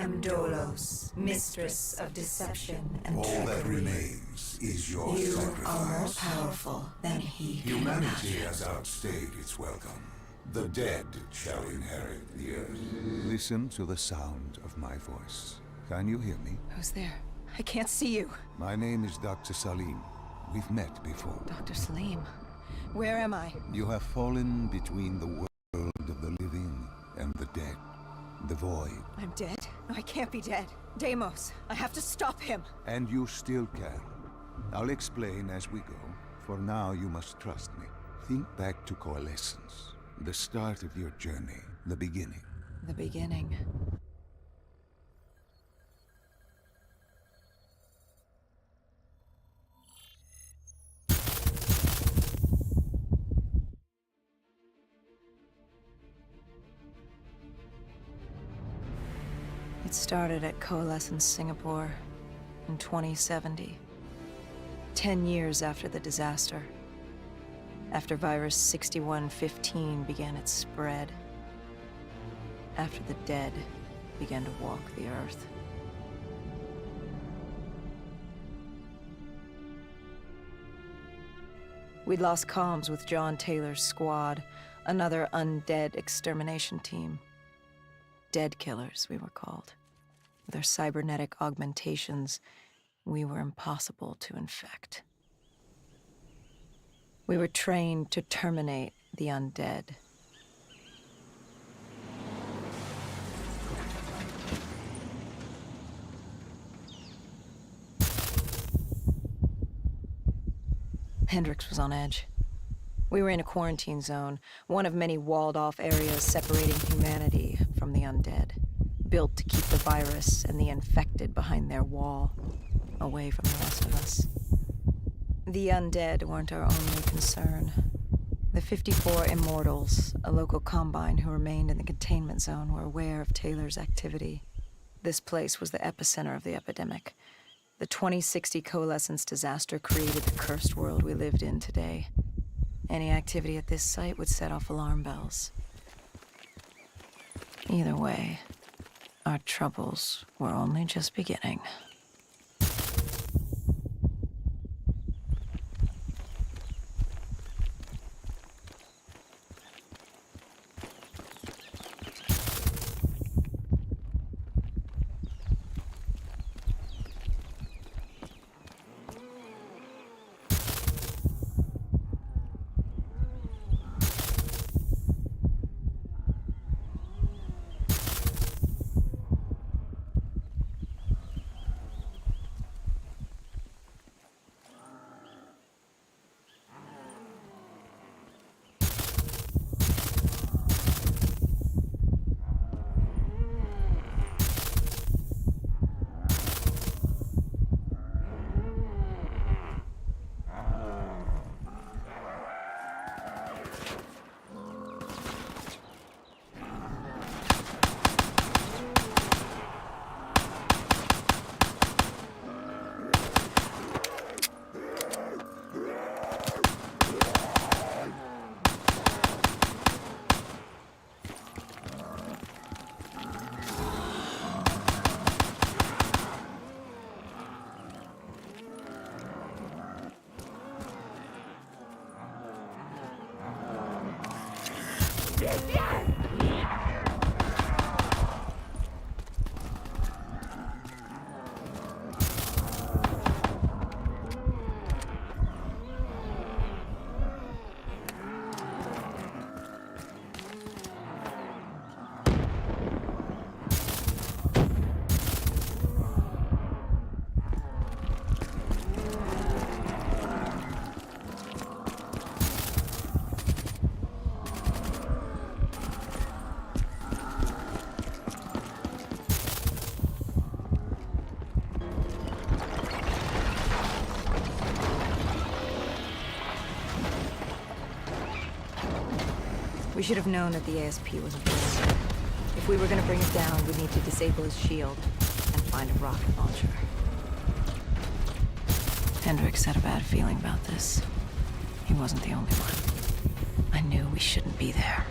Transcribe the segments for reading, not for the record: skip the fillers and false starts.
am Dolos, mistress of deception and All that trickery. remains is your You sacrifice. are more powerful than he can Humanity imagine. has outstayed its welcome. The dead shall inherit the earth. Listen to the sound of my voice. Can you hear me? Who's there? I can't see you. My name is Dr. Salim. We've met before. Dr. Salim. Where am I? You have fallen between the world of the living and the dead. The void. I'm dead? No, I can't be dead. Deimos, I have to stop him. And you still can. I'll explain as we go. For now, you must trust me. Think back to Coalescence. The start of your journey. The beginning. The beginning. It started at Coalescence Singapore in 2070. 10 years after the disaster. After virus 6115 began its spread. After the dead began to walk the earth. We'd lost comms with John Taylor's squad, another undead extermination team. Dead killers, we were called. With our cybernetic augmentations, we were impossible to infect. We were trained to terminate the undead. Hendrix was on edge. We were in a quarantine zone, one of many walled-off areas separating humanity from the undead, built to keep the virus and the infected behind their wall, away from the rest of us. The undead weren't our only concern. The 54 Immortals, a local combine who remained in the containment zone, were aware of Taylor's activity. This place was the epicenter of the epidemic. The 2060 Coalescence disaster created the cursed world we lived in today. Any activity at this site would set off alarm bells. Either way, our troubles were only just beginning. We should have known that the ASP was involved. If we were going to bring it down, we'd need to disable his shield and find a rocket launcher. Hendrix had a bad feeling about this. He wasn't the only one. I knew we shouldn't be there.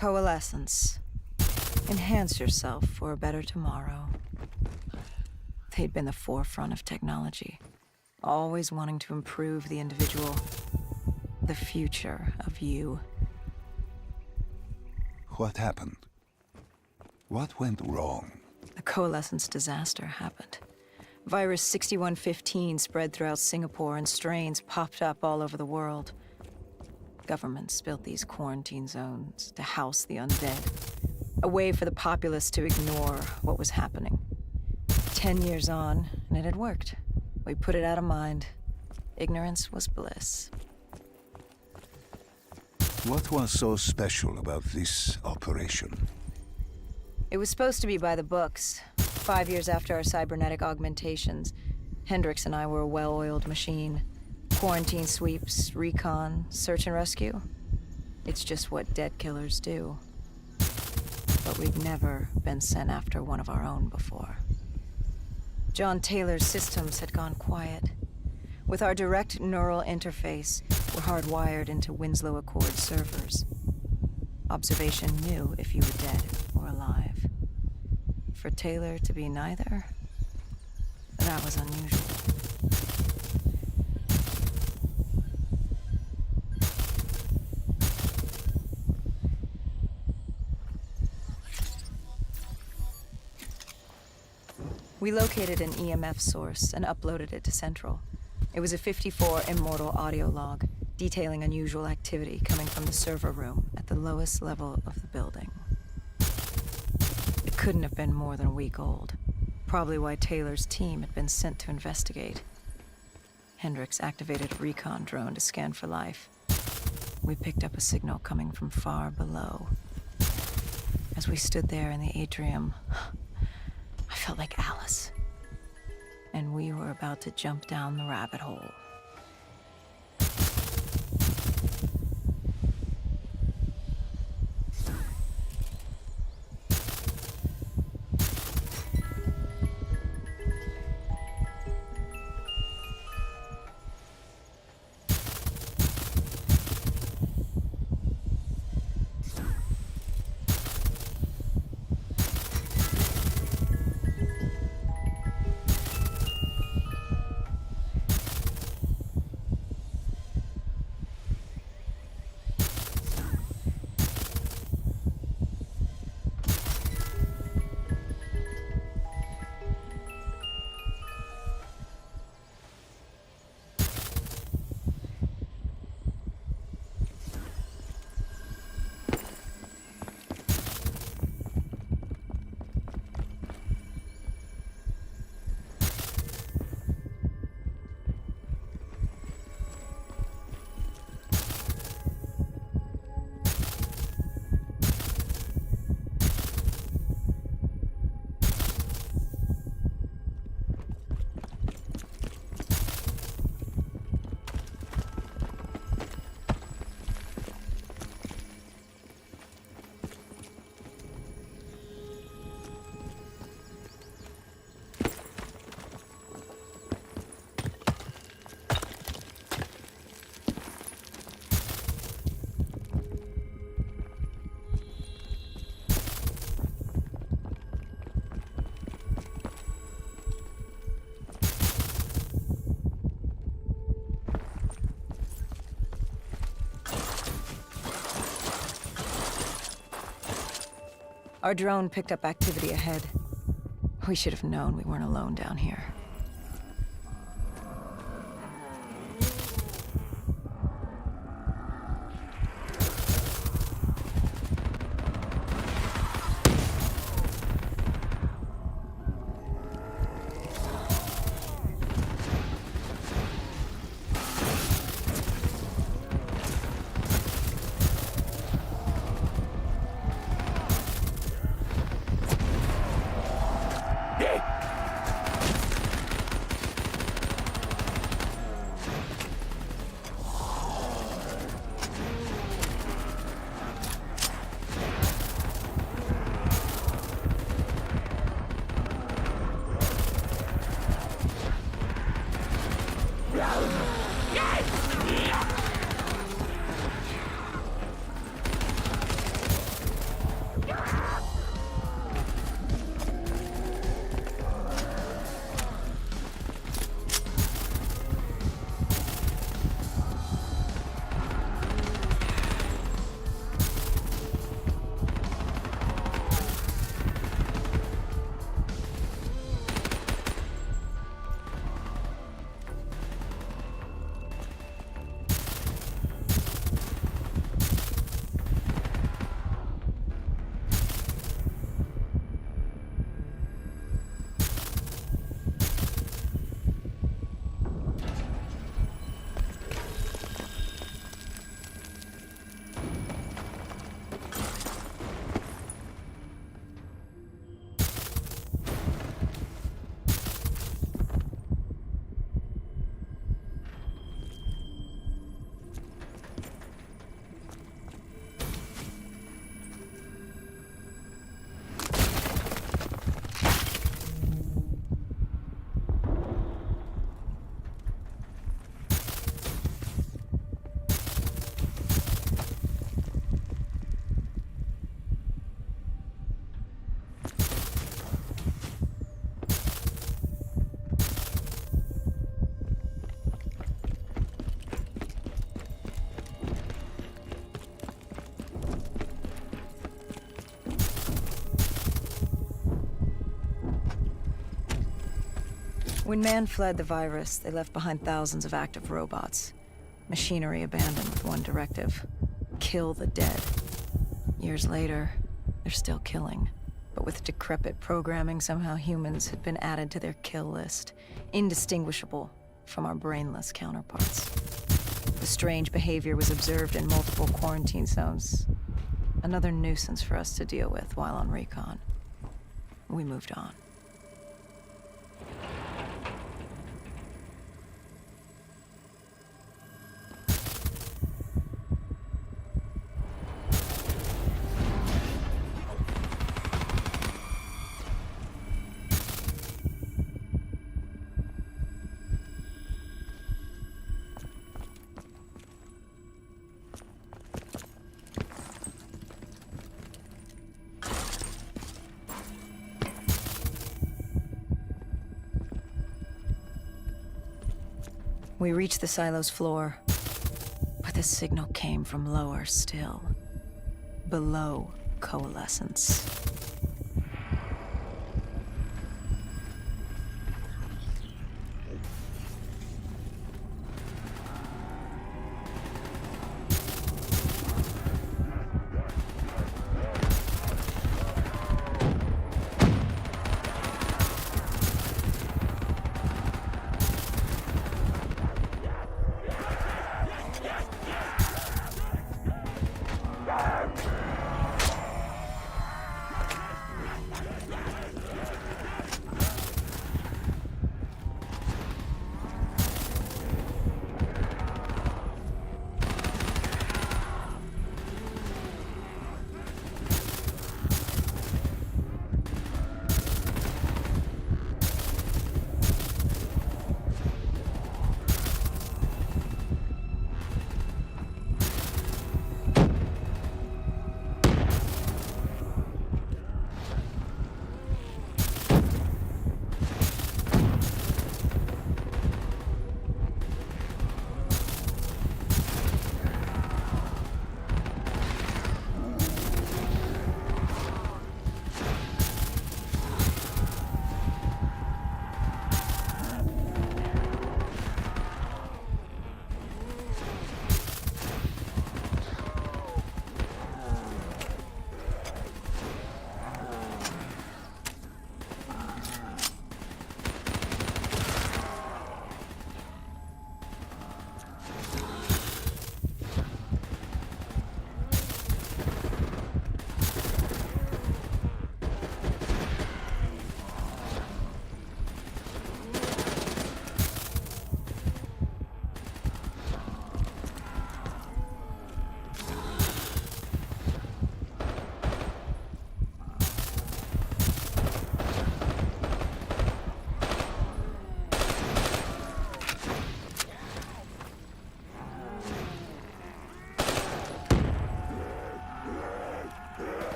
Coalescence. Enhance yourself for a better tomorrow. They'd been the forefront of technology, always wanting to improve the individual, the future of you. What happened? What went wrong? The Coalescence disaster happened. Virus 6115 spread throughout Singapore and strains popped up all over the world. Governments built these quarantine zones to house the undead, a way for the populace to ignore what was happening. 10 years on, and it had worked. We put it out of mind. Ignorance was bliss. What was so special about this operation? It was supposed to be by the books. 5 years after our cybernetic augmentations, Hendricks and I were a well-oiled machine. Quarantine sweeps, recon, search and rescue. It's just what dead killers do. But we'd never been sent after one of our own before. John Taylor's systems had gone quiet. With our direct neural interface, we're hardwired into Winslow Accord servers. Observation knew if you were dead or alive. For Taylor to be neither, that was unusual. We located an EMF source and uploaded it to Central. It was a 54 immortal audio log, detailing unusual activity coming from the server room at the lowest level of the building. It couldn't have been more than a week old, probably why Taylor's team had been sent to investigate. Hendricks activated a recon drone to scan for life. We picked up a signal coming from far below. As we stood there in the atrium, I felt like Alice. And we were about to jump down the rabbit hole. Our drone picked up activity ahead. We should have known we weren't alone down here. When man fled the virus, they left behind thousands of active robots. Machinery abandoned with one directive: kill the dead. Years later, they're still killing. But with decrepit programming, somehow humans had been added to their kill list, indistinguishable from our brainless counterparts. The strange behavior was observed in multiple quarantine zones. Another nuisance for us to deal with while on recon. We moved on. We reached the silo's floor, but the signal came from lower still. Below coalescence.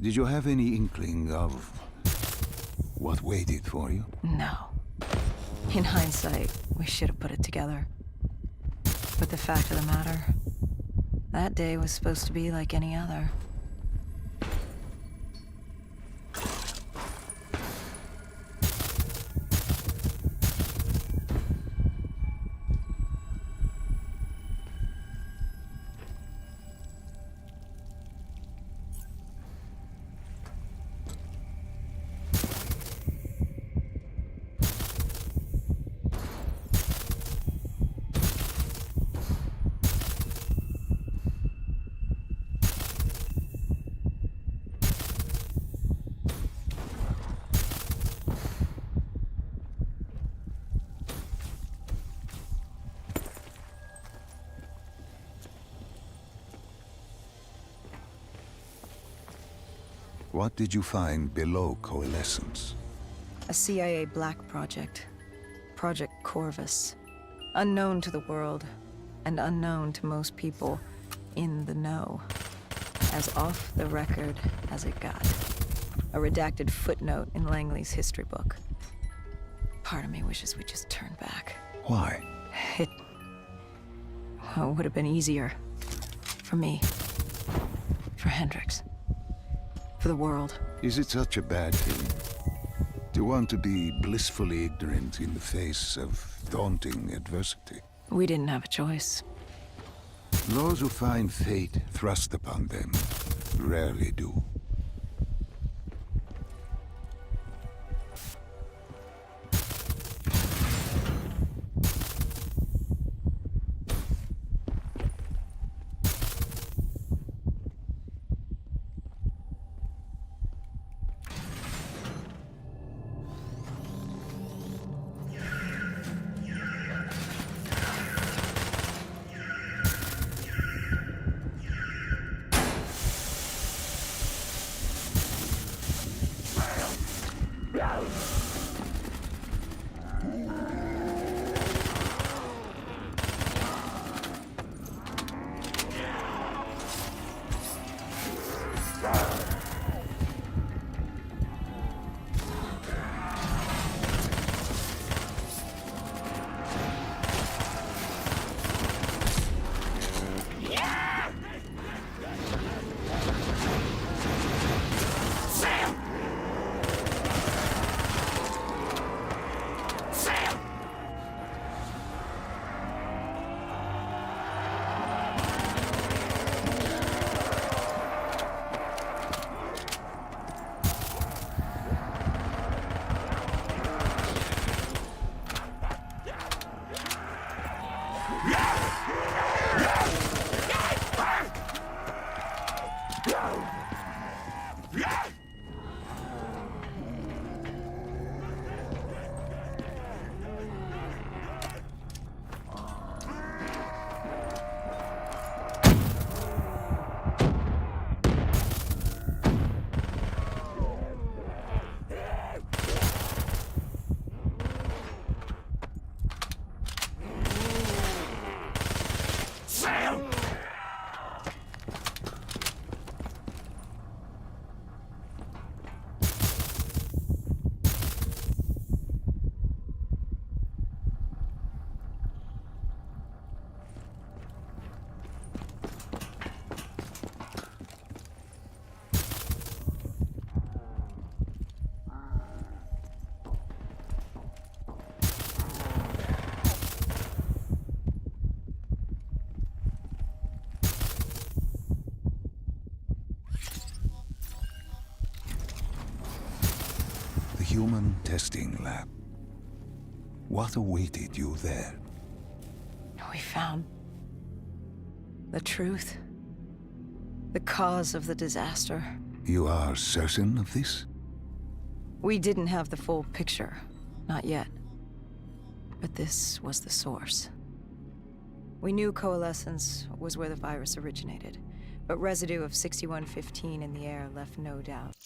Did you have any inkling of what waited for you? No. In hindsight, we should have put it together. But the fact of the matter, that day was supposed to be like any other. What did you find below Coalescence? A CIA black project. Project Corvus. Unknown to the world, and unknown to most people in the know. As off the record as it got. A redacted footnote in Langley's history book. Part of me wishes we just turned back. Why? It would have been easier. For me. For Hendricks. For the world. Is it such a bad thing? To want to be blissfully ignorant in the face of daunting adversity? We didn't have a choice. Those who find fate thrust upon them rarely do. Human testing lab. What awaited you there? We found the truth. The cause of the disaster. You are certain of this? We didn't have the full picture. Not yet. But this was the source. We knew Coalescence was where the virus originated, but residue of 6115 in the air left no doubt.